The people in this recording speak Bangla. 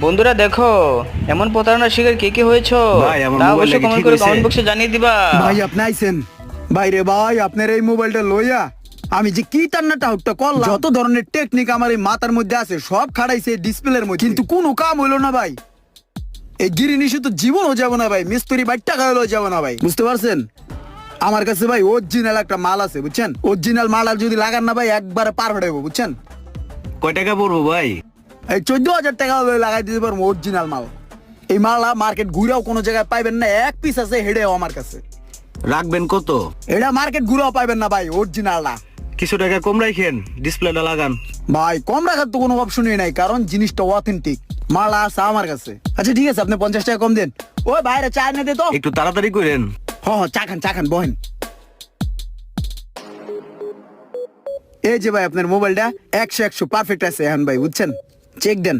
বন্ধুরা দেখো, এমন প্রতারণার শিকার কে কে হয়েছো ভাই, আমার তা মোবাইলটা অবশ্যই কি কমেন্ট ঠিক করে হয়েছে? কমেন্ট বক্সে জানিয়ে দিবা। ভাই আপনি আইছেন। ভাই রে ভাই, আপনার এই মোবাইলটা লইয়া আমি যে কি টান্নাটা হুটটা করলাম, যত ধরনের টেকনিক আমার এই মাথার মধ্যে আছে সব খাড়াইছে ডিসপ্লের মধ্যে, কিন্তু কোনো কাম হইলো না ভাই। এই গিরিনিশু তো জীবনও যাবো না ভাই, মিস্ত্রি বাই টাকা হইলেও যাবো না ভাই, বুঝতে পারছেন? আমার কাছে ভাই অরিজিনাল একটা মাল আছে, বুঝছেন? অরিজিনাল মাল আর যদি লাগান না ভাই একবারে পার হয়ে যাবো, বুঝছেন? কয় টাকা পড়বো ভাই? এই 14,000 টাকা হলে লাগাই দিতে পারবো অরিজিনাল মাল। এই মাল মার্কেট ঘুরেও কোনো জায়গায় পাইবেন না, এক পিস আছে হেডেও আমার কাছে। রাখবেন কত? এটা মার্কেট ঘুরেও পাইবেন না ভাই, অরিজিনালটা। কিছু টাকা কম রাখেন, ডিসপ্লেটা লাগান। ভাই কম রাখার তো কোনো অপশনই নাই, কারণ জিনিসটা অথেন্টিক মাল আছে আমার কাছে। আচ্ছা ঠিক আছে, আপনি 50 টাকা কম দেন। ওই বাইরে চা এনে দে তো। একটু তাড়াতাড়ি করেন। হ্যাঁ চা খান বহেন। এই যে ভাই আপনার মোবাইলটা 100 পারফেক্ট আছে এখন ভাই, বুঝছেন? চেক দেন।